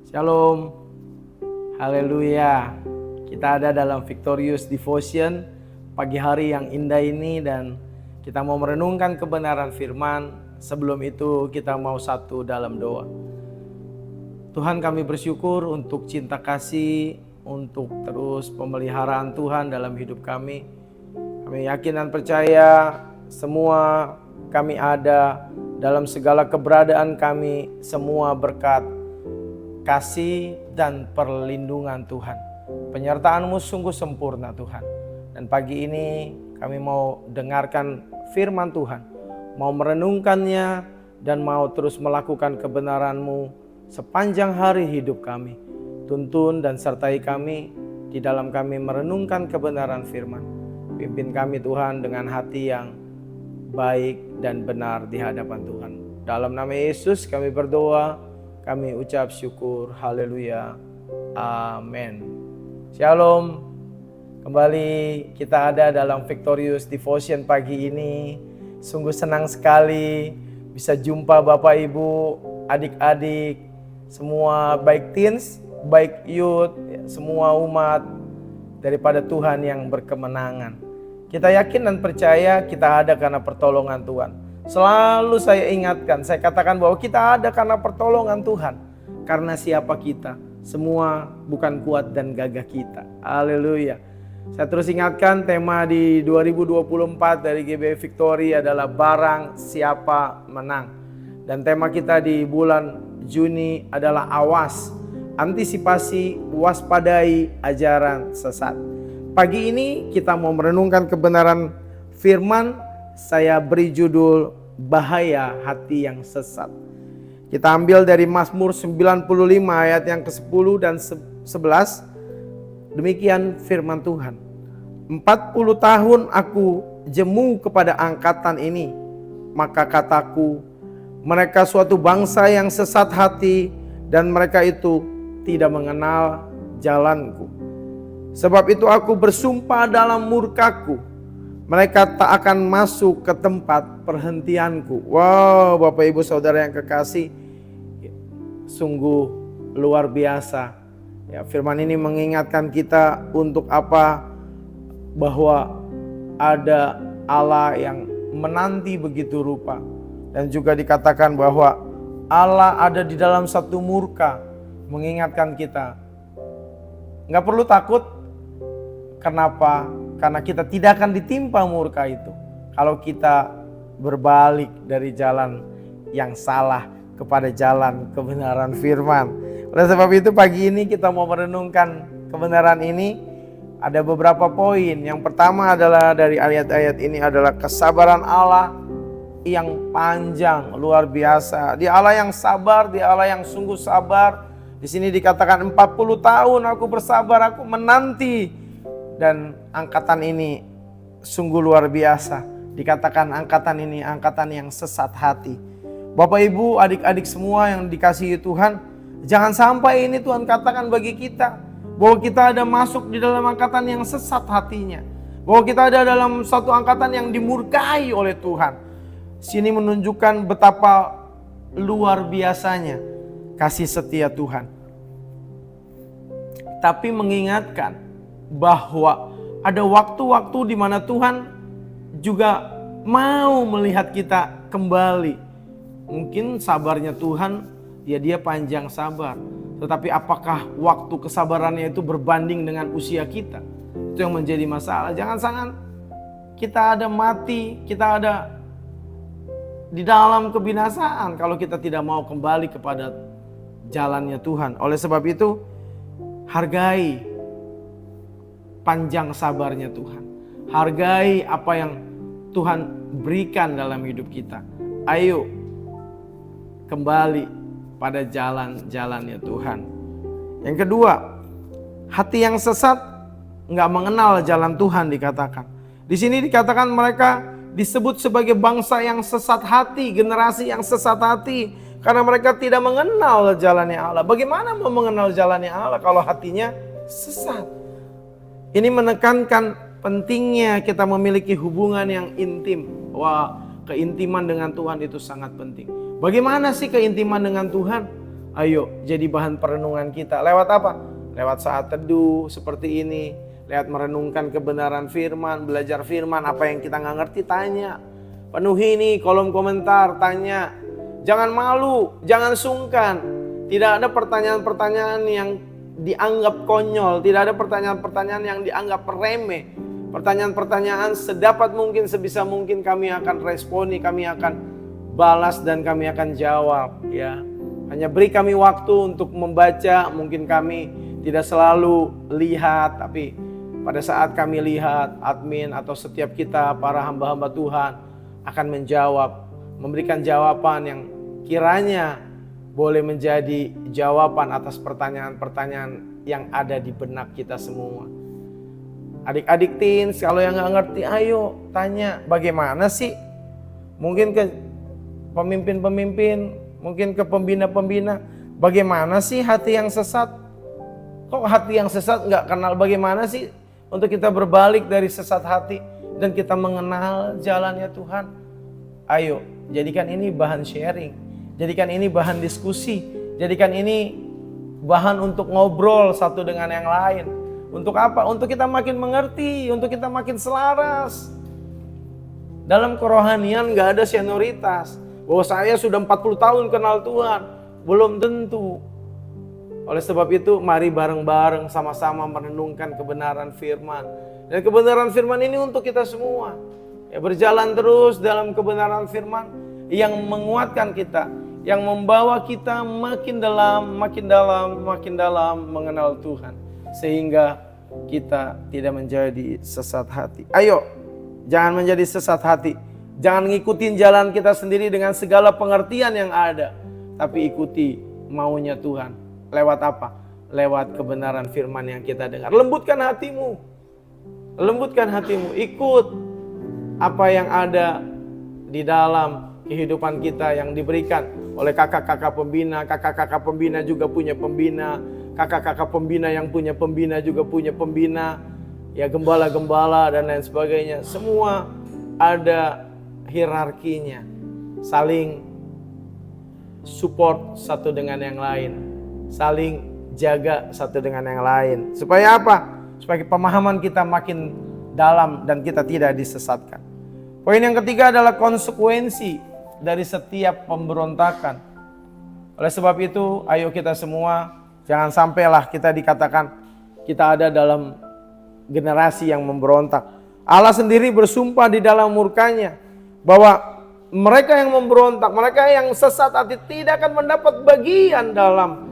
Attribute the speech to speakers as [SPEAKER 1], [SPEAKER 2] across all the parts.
[SPEAKER 1] Shalom, haleluya. Kita ada dalam Victorious Devotion pagi hari yang indah ini dan kita mau merenungkan kebenaran firman. Sebelum itu kita mau satu dalam doa. Tuhan, kami bersyukur untuk cinta kasih, untuk terus pemeliharaan Tuhan dalam hidup kami. Kami yakin dan percaya semua kami ada dalam segala keberadaan kami, semua berkat kasih dan perlindungan Tuhan. Penyertaan-Mu sungguh sempurna Tuhan. Dan pagi ini kami mau dengarkan firman Tuhan, mau merenungkannya dan mau terus melakukan kebenaran-Mu sepanjang hari hidup kami. Tuntun dan sertai kami di dalam kami merenungkan kebenaran firman. Pimpin kami Tuhan dengan hati yang baik dan benar di hadapan Tuhan. Dalam nama Yesus kami berdoa. Kami ucap syukur, haleluya, amin. Shalom, kembali kita ada dalam Victorious Devotion pagi ini. Sungguh senang sekali bisa jumpa Bapak Ibu, adik-adik, semua baik teens, baik youth, semua umat daripada Tuhan yang berkemenangan. Kita yakin dan percaya kita ada karena pertolongan Tuhan. Selalu saya ingatkan, saya katakan bahwa kita ada karena pertolongan Tuhan. Karena siapa kita? Semua bukan kuat dan gagah kita. Haleluya. Saya terus ingatkan tema di 2024 dari GBI Victory adalah barang siapa menang. Dan tema kita di bulan Juni adalah awas, antisipasi, waspadai ajaran sesat. Pagi ini kita mau merenungkan kebenaran firman. Saya beri judul bahaya hati yang sesat. Kita ambil dari Mazmur 95 ayat yang ke-10 dan 11. Demikian firman Tuhan. 40 tahun aku jemu kepada angkatan ini, maka kataku, mereka suatu bangsa yang sesat hati dan mereka itu tidak mengenal jalanku. Sebab itu aku bersumpah dalam murkaku, mereka tak akan masuk ke tempat perhentianku. Wow, Bapak Ibu Saudara yang kekasih, sungguh luar biasa. Ya, firman ini mengingatkan kita untuk apa? Bahwa ada Allah yang menanti begitu rupa. Dan juga dikatakan bahwa Allah ada di dalam satu murka, mengingatkan kita. Nggak perlu takut. Kenapa? Karena kita tidak akan ditimpa murka itu kalau kita berbalik dari jalan yang salah kepada jalan kebenaran firman. Oleh sebab itu pagi ini kita mau merenungkan kebenaran ini. Ada beberapa poin. Yang pertama adalah dari ayat-ayat ini adalah kesabaran Allah yang panjang, luar biasa. Dia Allah yang sabar, Dia Allah yang sungguh sabar. Di sini dikatakan 40 tahun aku bersabar, aku menanti. Dan angkatan ini sungguh luar biasa. Dikatakan angkatan ini angkatan yang sesat hati. Bapak Ibu, adik-adik semua yang dikasihi Tuhan, jangan sampai ini Tuhan katakan bagi kita bahwa kita ada masuk di dalam angkatan yang sesat hatinya. Bahwa kita ada dalam satu angkatan yang dimurkai oleh Tuhan. Sini menunjukkan betapa luar biasanya kasih setia Tuhan. Tapi mengingatkan bahwa ada waktu-waktu di mana Tuhan juga mau melihat kita kembali. Mungkin sabarnya Tuhan, ya Dia panjang sabar. Tetapi apakah waktu kesabarannya itu berbanding dengan usia kita? Itu yang menjadi masalah. Jangan-jangan kita ada mati, kita ada di dalam kebinasaan kalau kita tidak mau kembali kepada jalannya Tuhan. Oleh sebab itu, hargai panjang sabarnya Tuhan. Hargai apa yang Tuhan berikan dalam hidup kita. Ayo kembali pada jalan-jalannya Tuhan. Yang kedua, hati yang sesat nggak mengenal jalan Tuhan dikatakan. Di sini dikatakan mereka disebut sebagai bangsa yang sesat hati, generasi yang sesat hati. Karena mereka tidak mengenal jalannya Allah. Bagaimana mau mengenal jalannya Allah kalau hatinya sesat? Ini menekankan pentingnya kita memiliki hubungan yang intim. Wah, keintiman dengan Tuhan itu sangat penting. Bagaimana sih keintiman dengan Tuhan? Ayo jadi bahan perenungan kita. Lewat apa? Lewat saat teduh seperti ini. Lewat merenungkan kebenaran firman, belajar firman. Apa yang kita nggak ngerti tanya. Penuhi nih kolom komentar, tanya. Jangan malu, jangan sungkan. Tidak ada pertanyaan-pertanyaan yang dianggap konyol. Tidak ada pertanyaan-pertanyaan yang dianggap remeh. Pertanyaan-pertanyaan sedapat mungkin, sebisa mungkin kami akan responi, kami akan balas dan kami akan jawab ya. Hanya beri kami waktu untuk membaca. Mungkin kami tidak selalu lihat, tapi pada saat kami lihat, admin atau setiap kita para hamba-hamba Tuhan akan menjawab, memberikan jawaban yang kiranya boleh menjadi jawaban atas pertanyaan-pertanyaan yang ada di benak kita semua. Adik-adik teens, kalau yang gak ngerti, ayo tanya bagaimana sih? Mungkin ke pemimpin-pemimpin, mungkin ke pembina-pembina, bagaimana sih hati yang sesat? Kok hati yang sesat gak kenal bagaimana sih untuk kita berbalik dari sesat hati dan kita mengenal jalannya Tuhan? Ayo, jadikan ini bahan sharing, jadikan ini bahan diskusi, jadikan ini bahan untuk ngobrol satu dengan yang lain. Untuk apa? Untuk kita makin mengerti, untuk kita makin selaras. Dalam kerohanian gak ada senioritas. Bahwa saya sudah 40 tahun kenal Tuhan. Belum tentu. Oleh sebab itu mari bareng-bareng sama-sama merenungkan kebenaran firman. Dan kebenaran firman ini untuk kita semua. Ya, berjalan terus dalam kebenaran firman yang menguatkan kita. Yang membawa kita makin dalam, makin dalam, makin dalam mengenal Tuhan. Sehingga kita tidak menjadi sesat hati. Ayo, jangan menjadi sesat hati. Jangan ngikutin jalan kita sendiri dengan segala pengertian yang ada. Tapi ikuti maunya Tuhan. Lewat apa? Lewat kebenaran firman yang kita dengar. Lembutkan hatimu. Lembutkan hatimu. Ikut apa yang ada di dalam kehidupan kita yang diberikan oleh kakak-kakak pembina. Kakak-kakak pembina juga punya pembina. Kakak-kakak pembina yang punya pembina juga punya pembina. Ya, gembala-gembala dan lain sebagainya. Semua ada hierarkinya. Saling support satu dengan yang lain. Saling jaga satu dengan yang lain. Supaya apa? Supaya pemahaman kita makin dalam dan kita tidak disesatkan. Poin yang ketiga adalah konsekuensi dari setiap pemberontakan. Oleh sebab itu, ayo kita semua jangan sampailah kita dikatakan kita ada dalam generasi yang memberontak. Allah sendiri bersumpah di dalam murkanya bahwa mereka yang memberontak, mereka yang sesat hati tidak akan mendapat bagian dalam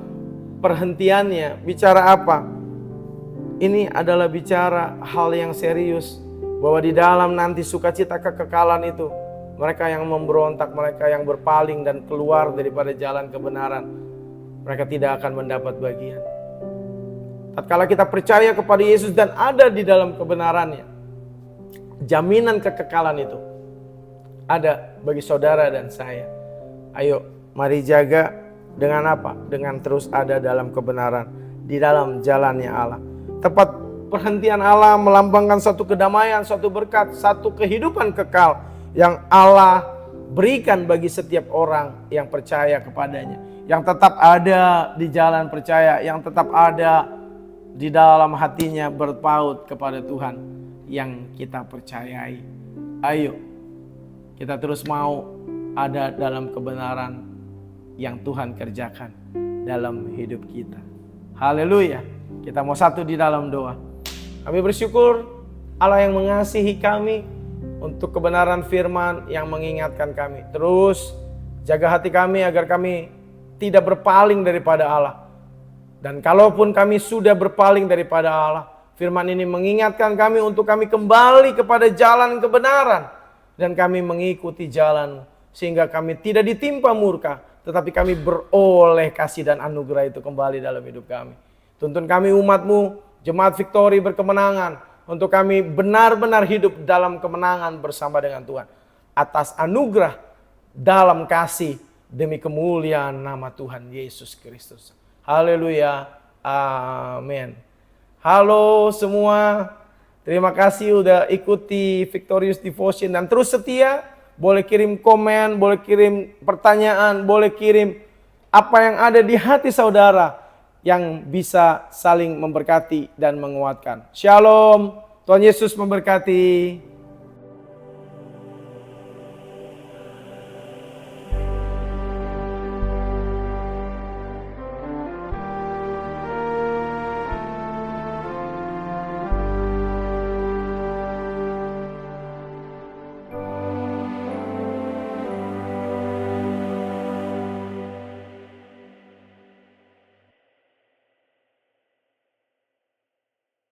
[SPEAKER 1] perhentiannya. Bicara apa? Ini adalah bicara hal yang serius. Bahwa di dalam nanti sukacita kekekalan itu, mereka yang memberontak, mereka yang berpaling dan keluar daripada jalan kebenaran, mereka tidak akan mendapat bagian. Tatkala kita percaya kepada Yesus dan ada di dalam kebenarannya, jaminan kekekalan itu ada bagi saudara dan saya. Ayo, mari jaga dengan apa? Dengan terus ada dalam kebenaran, di dalam jalannya Allah. Tepat perhentian Allah melambangkan satu kedamaian, satu berkat, satu kehidupan kekal yang Allah berikan bagi setiap orang yang percaya kepadanya. Yang tetap ada di jalan percaya, yang tetap ada di dalam hatinya berpaut kepada Tuhan yang kita percayai. Ayo, kita terus mau ada dalam kebenaran yang Tuhan kerjakan dalam hidup kita. Haleluya. Kita mau satu di dalam doa. Kami bersyukur Allah yang mengasihi kami untuk kebenaran firman yang mengingatkan kami. Terus jaga hati kami agar kami tidak berpaling daripada Allah. Dan kalaupun kami sudah berpaling daripada Allah, firman ini mengingatkan kami untuk kami kembali kepada jalan kebenaran. Dan kami mengikuti jalan sehingga kami tidak ditimpa murka, tetapi kami beroleh kasih dan anugerah itu kembali dalam hidup kami. Tuntun kami umat-Mu, Jemaat Victory berkemenangan, untuk kami benar-benar hidup dalam kemenangan bersama dengan Tuhan. Atas anugerah dalam kasih demi kemuliaan nama Tuhan Yesus Kristus. Haleluya. Amin. Halo semua. Terima kasih udah ikuti Victorious Devotion dan terus setia. Boleh kirim komen, boleh kirim pertanyaan, boleh kirim apa yang ada di hati saudara yang bisa saling memberkati dan menguatkan. Shalom, Tuhan Yesus memberkati.